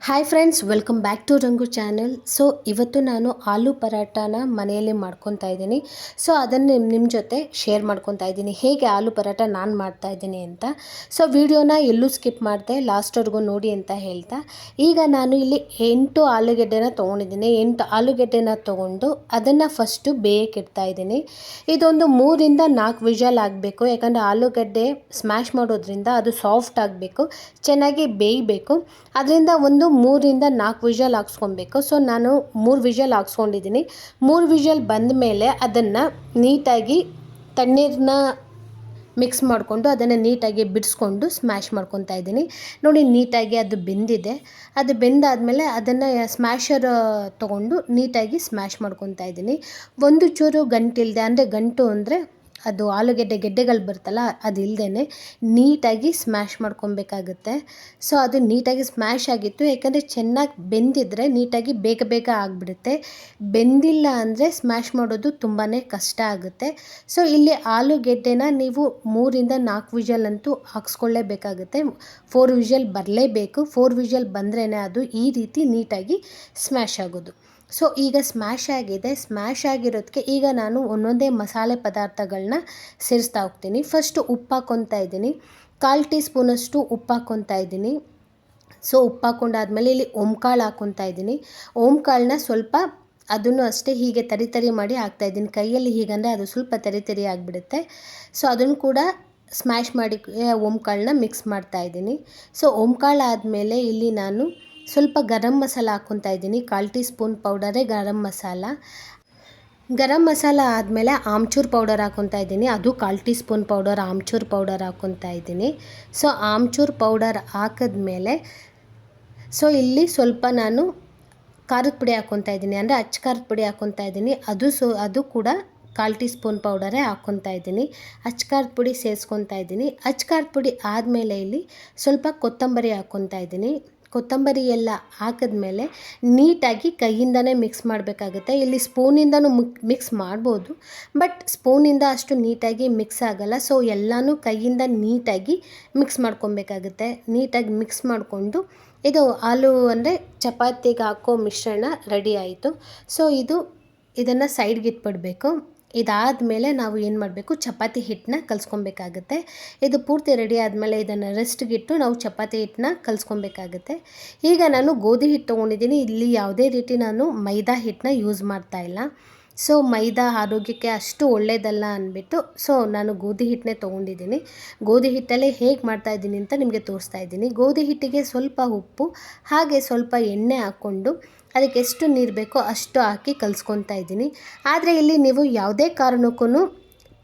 Hi friends, welcome back to Rangu channel. So ಇವತ್ತು ನಾನು ಆಲೂ ಪರಾಟಾನ ಮನೆಯಲ್ಲಿ ಮಾಡ್ಕೊತಾ ಇದ್ದೀನಿ. ಸೊ ಅದನ್ನು ನಿಮ್ಮ ಜೊತೆ ಶೇರ್ ಮಾಡ್ಕೊತಾ ಇದ್ದೀನಿ, ಹೇಗೆ ಆಲೂ ಪರಾಟ ನಾನು ಮಾಡ್ತಾ ಇದ್ದೀನಿ ಅಂತ. ಸೊ ವಿಡಿಯೋನ ಎಲ್ಲೂ ಸ್ಕಿಪ್ ಮಾಡಿದೆ, ಲಾಸ್ಟ್ವರೆಗೂ ನೋಡಿ ಅಂತ ಹೇಳ್ತಾ, ಈಗ ನಾನು ಇಲ್ಲಿ 8 ಆಲೂಗೆಡ್ಡೆನ ತೊಗೊಂಡಿದ್ದೀನಿ. 8 ಆಲೂಗೆಡ್ಡೆನ ತೊಗೊಂಡು ಅದನ್ನು ಫಸ್ಟು ಬೇಯಕ್ಕೆ ಇಡ್ತಾ ಇದ್ದೀನಿ. ಇದೊಂದು 3ರಿಂದ 4 ವಿಷಲ್ ಆಗಬೇಕು, ಯಾಕಂದರೆ ಆಲೂಗಡ್ಡೆ ಸ್ಮ್ಯಾಶ್ ಮಾಡೋದ್ರಿಂದ ಅದು ಸಾಫ್ಟ್ ಆಗಬೇಕು, ಚೆನ್ನಾಗಿ ಬೇಯಬೇಕು. ಅದರಿಂದ ಒಂದು 3ರಿಂದ 4 ವಿಷಲ್ ಹಾಕ್ಸ್ಕೊಬೇಕು. ಸೊ ನಾನು 3 ವಿಷಲ್ ಹಾಕ್ಸ್ಕೊಂಡಿದ್ದೀನಿ. 3 ವಿಷಲ್ ಬಂದ ಮೇಲೆ ಅದನ್ನು ನೀಟಾಗಿ ತಣ್ಣೀರನ್ನ ಮಿಕ್ಸ್ ಮಾಡಿಕೊಂಡು ಅದನ್ನು ನೀಟಾಗಿ ಬಿಡಿಸ್ಕೊಂಡು ಸ್ಮ್ಯಾಶ್ ಮಾಡ್ಕೊತಾ ಇದ್ದೀನಿ. ನೋಡಿ, ನೀಟಾಗಿ ಅದು ಬೆಂದಿದೆ. ಅದು ಬೆಂದಾದಮೇಲೆ ಅದನ್ನು ಸ್ಮ್ಯಾಶರ್ ತೊಗೊಂಡು ನೀಟಾಗಿ ಸ್ಮ್ಯಾಶ್ ಮಾಡ್ಕೊತಾ ಇದ್ದೀನಿ. ಒಂದು ಚೂರು ಗಂಟಿಲ್ಲದೆ, ಅಂದರೆ ಗಂಟು ಅಂದರೆ ಅದು ಆಲೂಗೆಡ್ಡೆ ಗೆಡ್ಡೆಗಳು ಬರುತ್ತಲ್ಲ, ಅದು ಇಲ್ಲದೇ ನೀಟಾಗಿ ಸ್ಮ್ಯಾಶ್ ಮಾಡ್ಕೊಬೇಕಾಗುತ್ತೆ. ಸೊ ಅದು ನೀಟಾಗಿ ಸ್ಮ್ಯಾಶ್ ಆಗಿತ್ತು, ಯಾಕಂದರೆ ಚೆನ್ನಾಗಿ ಬೆಂದಿದ್ರೆ ನೀಟಾಗಿ ಬೇಗ ಬೇಗ ಆಗಿಬಿಡುತ್ತೆ. ಬೆಂದಿಲ್ಲ ಅಂದರೆ ಸ್ಮ್ಯಾಶ್ ಮಾಡೋದು ತುಂಬಾ ಕಷ್ಟ ಆಗುತ್ತೆ. ಸೊ ಇಲ್ಲಿ ಆಲೂಗೆಡ್ಡೆನ ನೀವು 3ರಿಂದ 4 ವಿಷಲ್ ಅಂತೂ ಹಾಕ್ಸ್ಕೊಳ್ಳೇಬೇಕಾಗುತ್ತೆ. 4 ವಿಷಲ್ ಬರಲೇಬೇಕು. 4 ವಿಷಲ್ ಬಂದ್ರೇ ಅದು ಈ ರೀತಿ ನೀಟಾಗಿ ಸ್ಮ್ಯಾಶ್ ಆಗೋದು. ಸೊ ಈಗ ಸ್ಮ್ಯಾಶ್ ಆಗಿದೆ. ಸ್ಮ್ಯಾಶ್ ಆಗಿರೋದಕ್ಕೆ ಈಗ ನಾನು ಒಂದೊಂದೇ ಮಸಾಲೆ ಪದಾರ್ಥಗಳನ್ನ ಸೇರಿಸ್ತಾ ಹೋಗ್ತೀನಿ. ಫಸ್ಟು ಉಪ್ಪು ಹಾಕ್ಕೊತಾ ಇದ್ದೀನಿ. 1/4 ಟೀ ಸ್ಪೂನಷ್ಟು ಉಪ್ಪು ಹಾಕ್ಕೊತಾ ಇದ್ದೀನಿ. ಸೊ ಉಪ್ಪು ಹಾಕ್ಕೊಂಡಾದ್ಮೇಲೆ ಇಲ್ಲಿ ಓಂಕಾಳು ಹಾಕ್ಕೊತಾ ಇದ್ದೀನಿ. ಓಂಕಾಳನ್ನ ಸ್ವಲ್ಪ ಅದನ್ನು ಅಷ್ಟೇ ಹೀಗೆ ತರಿ ಮಾಡಿ ಹಾಕ್ತಾಯಿದ್ದೀನಿ. ಕೈಯಲ್ಲಿ ಹೀಗಂದರೆ ಅದು ಸ್ವಲ್ಪ ತರಿ ಆಗಿಬಿಡುತ್ತೆ. ಸೊ ಅದನ್ನು ಕೂಡ ಸ್ಮ್ಯಾಶ್ ಮಾಡಿ ಓಂಕಾಳನ್ನ ಮಿಕ್ಸ್ ಮಾಡ್ತಾಯಿದ್ದೀನಿ. ಸೊ ಓಂಕಾಳು ಆದಮೇಲೆ ಇಲ್ಲಿ ನಾನು ಸ್ವಲ್ಪ ಗರಂ ಮಸಾಲ ಹಾಕ್ಕೊತಾ ಇದ್ದೀನಿ. 1/4 ಟೀ ಸ್ಪೂನ್ ಪೌಡರೇ ಗರಂ ಮಸಾಲ. ಗರಂ ಮಸಾಲ ಆದಮೇಲೆ ಆಮ್ಚೂರು ಪೌಡರ್ ಹಾಕ್ಕೊತಾ ಇದ್ದೀನಿ. ಅದು 1/4 tea spoon powder amchur powder ಹಾಕ್ಕೊತಾ ಇದ್ದೀನಿ. ಸೊ ಆಮ್ಚೂರು ಪೌಡರ್ ಹಾಕಿದ್ಮೇಲೆ ಸೊ ಇಲ್ಲಿ ಸ್ವಲ್ಪ ನಾನು ಖಾರದ ಪುಡಿ ಹಾಕ್ಕೊತಾ ಇದ್ದೀನಿ, ಅಂದರೆ ಅಚ್ಚ ಖಾರದ ಪುಡಿ ಹಾಕ್ಕೊತಾ ಇದ್ದೀನಿ. ಅದು ಕೂಡ 1/4 ಟೀ ಸ್ಪೂನ್ ಪೌಡರೇ ಹಾಕ್ಕೊತಾ ಇದ್ದೀನಿ. ಅಚ್ಚ ಖಾರದ ಪುಡಿ ಸೇರಿಸ್ಕೊತಾ ಇದ್ದೀನಿ. ಅಚ್ಚ ಖಾರದ ಪುಡಿ ಆದಮೇಲೆ ಇಲ್ಲಿ ಸ್ವಲ್ಪ ಕೊತ್ತಂಬರಿ ಹಾಕ್ಕೊತಾ ಇದ್ದೀನಿ. ಕೊತ್ತಂಬರಿ ಎಲ್ಲ ಹಾಕಿದ್ಮೇಲೆ ನೀಟಾಗಿ ಕೈಯಿಂದನೇ ಮಿಕ್ಸ್ ಮಾಡಬೇಕಾಗುತ್ತೆ. ಇಲ್ಲಿ ಸ್ಪೂನಿಂದನೂ ಮಿಕ್ಸ್ ಮಾಡ್ಬೋದು, ಬಟ್ ಸ್ಪೂನಿಂದ ಅಷ್ಟು ನೀಟಾಗಿ ಮಿಕ್ಸ್ ಆಗೋಲ್ಲ. ಸೊ ಎಲ್ಲನೂ ಕೈಯಿಂದ ನೀಟಾಗಿ ಮಿಕ್ಸ್ ಮಾಡ್ಕೊಬೇಕಾಗುತ್ತೆ. ನೀಟಾಗಿ ಮಿಕ್ಸ್ ಮಾಡಿಕೊಂಡು ಇದು ಆಲೂ ಅಂದರೆ ಚಪಾತಿಗೆ ಹಾಕೋ ಮಿಶ್ರಣ ರೆಡಿ ಆಯಿತು. ಸೊ ಇದನ್ನು ಸೈಡ್ಗೆ ಇಟ್ಬಿಡಬೇಕು. ಇದಾದಮೇಲೆ ನಾವು ಏನು ಮಾಡಬೇಕು, ಚಪಾತಿ ಹಿಟ್ಟನ್ನ ಕಲಿಸ್ಕೊಬೇಕಾಗುತ್ತೆ. ಇದು ಪೂರ್ತಿ ರೆಡಿ ಆದಮೇಲೆ ಇದನ್ನು ರೆಸ್ಟ್ಗಿಟ್ಟು ನಾವು ಚಪಾತಿ ಹಿಟ್ಟನ್ನ ಕಲಿಸ್ಕೊಬೇಕಾಗುತ್ತೆ. ಈಗ ನಾನು ಗೋಧಿ ಹಿಟ್ಟು ತೊಗೊಂಡಿದ್ದೀನಿ. ಇಲ್ಲಿ ಯಾವುದೇ ರೀತಿ ನಾನು ಮೈದಾ ಹಿಟ್ಟನ್ನ ಯೂಸ್ ಮಾಡ್ತಾಯಿಲ್ಲ. ಸೊ ಮೈದಾ ಆರೋಗ್ಯಕ್ಕೆ ಅಷ್ಟು ಒಳ್ಳೆಯದಲ್ಲ ಅಂದ್ಬಿಟ್ಟು ಸೊ ನಾನು ಗೋಧಿ ಹಿಟ್ಟನ್ನೇ ತೊಗೊಂಡಿದ್ದೀನಿ. ಗೋಧಿ ಹಿಟ್ಟಲ್ಲೇ ಹೇಗೆ ಮಾಡ್ತಾಯಿದ್ದೀನಿ ಅಂತ ನಿಮಗೆ ತೋರಿಸ್ತಾ ಇದ್ದೀನಿ. ಗೋಧಿ ಹಿಟ್ಟಿಗೆ ಸ್ವಲ್ಪ ಉಪ್ಪು ಹಾಗೆ ಸ್ವಲ್ಪ ಎಣ್ಣೆ ಹಾಕ್ಕೊಂಡು ಅದಕ್ಕೆ ಎಷ್ಟು ನೀರು ಬೇಕೋ ಅಷ್ಟು ಹಾಕಿ ಕಲಿಸ್ಕೊತಾ ಇದ್ದೀನಿ. ಆದರೆ ಇಲ್ಲಿ ನೀವು ಯಾವುದೇ ಕಾರಣಕ್ಕೂ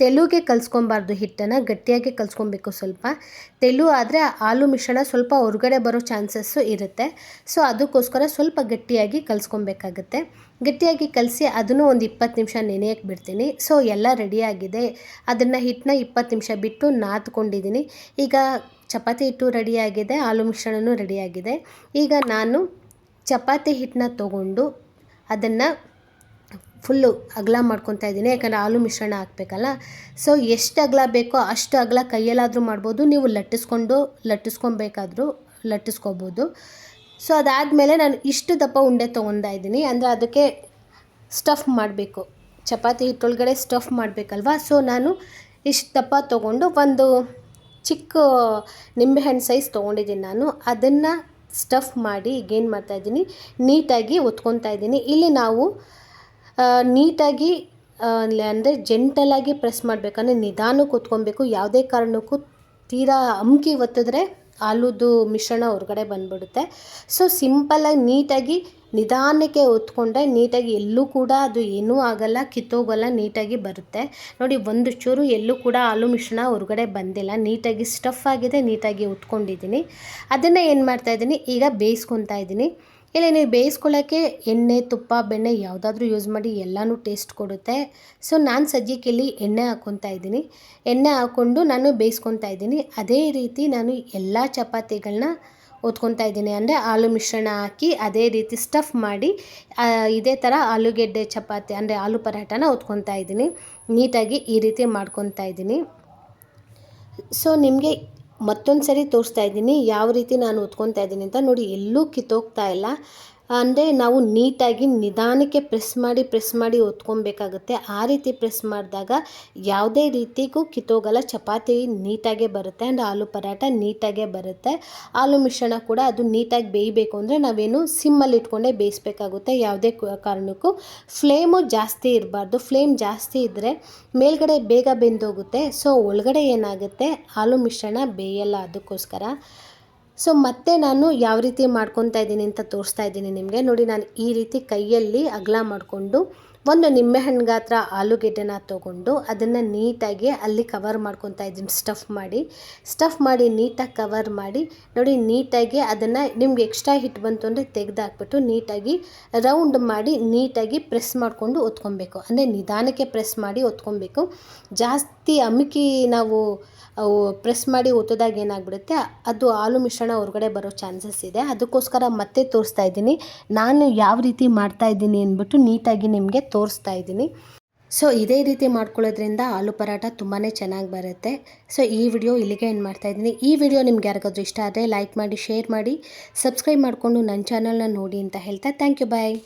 ತೆಳುಗೆ ಕಲಿಸ್ಕೊಬಾರ್ದು, ಹಿಟ್ಟನ್ನು ಗಟ್ಟಿಯಾಗಿ ಕಲಿಸ್ಕೊಬೇಕು. ಸ್ವಲ್ಪ ತೆಳು ಆದರೆ ಆಲೂ ಮಿಶ್ರಣ ಸ್ವಲ್ಪ ಹೊರಗಡೆ ಬರೋ ಚಾನ್ಸಸ್ಸು ಇರುತ್ತೆ. ಸೊ ಅದಕ್ಕೋಸ್ಕರ ಸ್ವಲ್ಪ ಗಟ್ಟಿಯಾಗಿ ಕಲಿಸ್ಕೊಬೇಕಾಗುತ್ತೆ. ಗಟ್ಟಿಯಾಗಿ ಕಲಸಿ ಅದನ್ನು ಒಂದು 20 ನಿಮಿಷ ನೆನೆಯಕ್ಕೆ ಬಿಡ್ತೀನಿ. ಸೊ ಎಲ್ಲ ರೆಡಿಯಾಗಿದೆ. ಅದನ್ನು ಹಿಟ್ಟನ್ನ 20 ನಿಮಿಷ ಬಿಟ್ಟು ನಾದ್ಕೊಂಡಿದ್ದೀನಿ. ಈಗ ಚಪಾತಿ ಹಿಟ್ಟು ರೆಡಿಯಾಗಿದೆ, ಆಲೂ ಮಿಶ್ರಣವೂ ರೆಡಿಯಾಗಿದೆ. ಈಗ ನಾನು ಚಪಾತಿ ಹಿಟ್ಟನ್ನ ತೊಗೊಂಡು ಅದನ್ನು ಫುಲ್ಲು ಅಗಲ ಮಾಡ್ಕೊತಾ ಇದ್ದೀನಿ, ಯಾಕಂದರೆ ಆಲೂ ಮಿಶ್ರಣ ಹಾಕಬೇಕಲ್ಲ. ಸೊ ಎಷ್ಟು ಅಗಲ ಬೇಕೋ ಅಷ್ಟು ಅಗಲ ಕೈಯಲ್ಲಾದರೂ ಮಾಡ್ಬೋದು, ನೀವು ಲಟ್ಟಿಸ್ಕೊಬೇಕಾದ್ರೂ ಲಟ್ಟಿಸ್ಕೊಬೋದು. ಸೊ ಅದಾದಮೇಲೆ ನಾನು ಇಷ್ಟು ದಪ್ಪ ಉಂಡೆ ತೊಗೊತಾ ಇದ್ದೀನಿ, ಅಂದರೆ ಅದಕ್ಕೆ ಸ್ಟಫ್ ಮಾಡಬೇಕು, ಚಪಾತಿ ಹಿಟ್ಟೊಳಗಡೆ ಸ್ಟಫ್ ಮಾಡಬೇಕಲ್ವ. ಸೊ ನಾನು ಇಷ್ಟು ದಪ್ಪ ತೊಗೊಂಡು ಒಂದು ಚಿಕ್ಕ ನಿಂಬೆಹಣ್ಣು ಸೈಜ್ ತೊಗೊಂಡಿದ್ದೀನಿ ನಾನು. ಅದನ್ನು ಸ್ಟಫ್ ಮಾಡಿ ಈಗೇನು ಮಾಡ್ತಾಯಿದ್ದೀನಿ, ನೀಟಾಗಿ ಒತ್ಕೊತಾ ಇದ್ದೀನಿ. ಇಲ್ಲಿ ನಾವು ನೀಟಾಗಿ ಅಂದರೆ ಜೆಂಟಲಾಗಿ ಪ್ರೆಸ್ ಮಾಡಬೇಕಂದ್ರೆ ನಿಧಾನಕ್ಕೆ ಒತ್ಕೊಬೇಕು. ಯಾವುದೇ ಕಾರಣಕ್ಕೂ ತೀರಾ ಅಮ್ಕಿ ಒತ್ತಿದ್ರೆ ಆಲೂದು ಮಿಶ್ರಣ ಹೊರಗಡೆ ಬಂದುಬಿಡುತ್ತೆ. ಸೊ ಸಿಂಪಲ್ಲಾಗಿ ನೀಟಾಗಿ ನಿಧಾನಕ್ಕೆ ಒತ್ಕೊಂಡ್ರೆ ನೀಟಾಗಿ ಎಲ್ಲೂ ಕೂಡ ಅದು ಏನೂ ಆಗೋಲ್ಲ, ಕಿತ್ತೋಗಲ್ಲ, ನೀಟಾಗಿ ಬರುತ್ತೆ. ನೋಡಿ, ಒಂದು ಚೂರು ಎಲ್ಲೂ ಕೂಡ ಆಲೂ ಮಿಶ್ರಣ ಹೊರಗಡೆ ಬಂದಿಲ್ಲ, ನೀಟಾಗಿ ಸ್ಟಫ್ ಆಗಿದೆ, ನೀಟಾಗಿ ಒತ್ಕೊಂಡಿದ್ದೀನಿ. ಅದನ್ನು ಏನು ಮಾಡ್ತಾಯಿದ್ದೀನಿ, ಈಗ ಬೇಯಿಸ್ಕೊತಾ ಇದ್ದೀನಿ. ಇಲ್ಲಿ ನೀವು ಬೇಯಿಸ್ಕೊಳ್ಳೋಕ್ಕೆ ಎಣ್ಣೆ, ತುಪ್ಪ, ಬೆಣ್ಣೆ ಯಾವುದಾದ್ರೂ ಯೂಸ್ ಮಾಡಿ, ಎಲ್ಲನೂ ಟೇಸ್ಟ್ ಕೊಡುತ್ತೆ. ಸೊ ನಾನು ಸದ್ಯಕ್ಕೆ ಇಲ್ಲಿ ಎಣ್ಣೆ ಹಾಕ್ಕೊತಾ ಇದ್ದೀನಿ. ಎಣ್ಣೆ ಹಾಕ್ಕೊಂಡು ನಾನು ಬೇಯಿಸ್ಕೊತಾ ಇದ್ದೀನಿ. ಅದೇ ರೀತಿ ನಾನು ಎಲ್ಲ ಚಪಾತಿಗಳನ್ನ ಒತ್ಕೊತಾ ಇದ್ದೀನಿ, ಅಂದರೆ ಆಲೂ ಮಿಶ್ರಣ ಹಾಕಿ ಅದೇ ರೀತಿ ಸ್ಟಫ್ ಮಾಡಿ ಇದೇ ಥರ ಆಲೂಗೆಡ್ಡೆ ಚಪಾತಿ ಅಂದರೆ ಆಲೂ ಪರಾಟನ ಒತ್ಕೊತಾ ಇದ್ದೀನಿ. ನೀಟಾಗಿ ಈ ರೀತಿ ಮಾಡ್ಕೊತಾ ಇದ್ದೀನಿ. ಸೊ ನಿಮಗೆ ಮತ್ತೊಂದು ಸರಿ ತೋರಿಸ್ತಾ ಇದ್ದೀನಿ ಯಾವ ರೀತಿ ನಾನು ಒತ್ಕೊತಾ ಇದ್ದೀನಿ ಅಂತ. ನೋಡಿ, ಎಲ್ಲೂ ಕಿತ್ತೋಗ್ತಾ ಇಲ್ಲ. ಅಂದರೆ ನಾವು ನೀಟಾಗಿ ನಿಧಾನಕ್ಕೆ ಪ್ರೆಸ್ ಮಾಡಿ ಒತ್ಕೊಬೇಕಾಗುತ್ತೆ. ಆ ರೀತಿ ಪ್ರೆಸ್ ಮಾಡಿದಾಗ ಯಾವುದೇ ರೀತಿಗೂ ಕಿತ್ತೋಗಲ್ಲ. ಚಪಾತಿ ನೀಟಾಗೇ ಬರುತ್ತೆ ಆ್ಯಂಡ್ ಆಲೂ ಪರಾಟ ನೀಟಾಗೇ ಬರುತ್ತೆ. ಆಲೂ ಮಿಶ್ರಣ ಕೂಡ ಅದು ನೀಟಾಗಿ ಬೇಯಬೇಕು ಅಂದರೆ ನಾವೇನು ಸಿಮ್ಮಲ್ಲಿ ಇಟ್ಕೊಂಡೇ ಬೇಯಿಸ್ಬೇಕಾಗುತ್ತೆ. ಯಾವುದೇ ಕಾರಣಕ್ಕೂ ಫ್ಲೇಮು ಜಾಸ್ತಿ ಇರಬಾರ್ದು. ಫ್ಲೇಮ್ ಜಾಸ್ತಿ ಇದ್ದರೆ ಮೇಲ್ಗಡೆ ಬೇಗ ಬೆಂದೋಗುತ್ತೆ. ಸೊ ಒಳಗಡೆ ಏನಾಗುತ್ತೆ, ಆಲೂ ಮಿಶ್ರಣ ಬೇಯಲ್ಲ. ಅದಕ್ಕೋಸ್ಕರ ಮತ್ತೆ ನಾನು ಯಾವ ರೀತಿ ಮಾಡ್ಕೊತಾ ಇದ್ದೀನಿ ಅಂತ ತೋರಿಸ್ತಾ ಇದ್ದೀನಿ ನಿಮಗೆ. ನೋಡಿ, ನಾನು ಈ ರೀತಿ ಕೈಯಲ್ಲಿ ಅಗಲ ಮಾಡಿಕೊಂಡು ಒಂದು ನಿಂಬೆಹಣ್ಣು ಗಾತ್ರ ಆಲೂಗೆಡ್ಡೆನ ತೊಗೊಂಡು ಅದನ್ನು ನೀಟಾಗಿ ಅಲ್ಲಿ ಕವರ್ ಮಾಡ್ಕೊತಾ ಇದ್ದೀನಿ. ಸ್ಟಫ್ ಮಾಡಿ ನೀಟಾಗಿ ಕವರ್ ಮಾಡಿ. ನೋಡಿ, ನೀಟಾಗಿ ಅದನ್ನು ನಿಮ್ಗೆ ಎಕ್ಸ್ಟ್ರಾ ಹಿಟ್ಟು ಬಂತು ಅಂದರೆ ತೆಗೆದಾಕ್ಬಿಟ್ಟು ನೀಟಾಗಿ ರೌಂಡ್ ಮಾಡಿ ನೀಟಾಗಿ ಪ್ರೆಸ್ ಮಾಡಿಕೊಂಡು ಒತ್ಕೊಬೇಕು. ಅಂದರೆ ನಿಧಾನಕ್ಕೆ ಪ್ರೆಸ್ ಮಾಡಿ ಒತ್ಕೊಬೇಕು. ಜಾಸ್ತಿ ಅಮುಕಿ ನಾವು ಪ್ರೆಸ್ ಮಾಡಿ ಒತ್ತೋದಾಗ ಏನಾಗ್ಬಿಡುತ್ತೆ, ಅದು ಆಲೂ ಮಿಶ್ರಣ ಹೊರಗಡೆ ಬರೋ ಚಾನ್ಸಸ್ ಇದೆ. ಅದಕ್ಕೋಸ್ಕರ ಮತ್ತೆ ತೋರಿಸ್ತಾ ಇದ್ದೀನಿ ನಾನು ಯಾವ ರೀತಿ ಮಾಡ್ತಾ ಇದ್ದೀನಿ ಅಂದ್ಬಿಟ್ಟು ನೀಟಾಗಿ ನಿಮಗೆ ತೋರಿಸ್ತಾ ಇದ್ದೀನಿ. ಸೊ ಇದೇ ರೀತಿ ಮಾಡ್ಕೊಳ್ಳೋದ್ರಿಂದ ಆಲೂ ಪರಾಟ ತುಂಬಾ ಚೆನ್ನಾಗಿ ಬರುತ್ತೆ. ಸೊ ಈ ವಿಡಿಯೋ ಇಲ್ಲಿಗೆ ಎಂಡ್ ಮಾಡ್ತಾ ಇದ್ದೀನಿ. ಈ ವಿಡಿಯೋ ನಿಮ್ಗೆ ಯಾರಿಗಾದ್ರೂ ಇಷ್ಟ ಆದರೆ ಲೈಕ್ ಮಾಡಿ, ಶೇರ್ ಮಾಡಿ, ಸಬ್ಸ್ಕ್ರೈಬ್ ಮಾಡಿಕೊಂಡು ನನ್ನ ಚಾನಲ್ನ ನೋಡಿ ಅಂತ ಹೇಳ್ತಾ ಥ್ಯಾಂಕ್ ಯು, ಬಾಯ್.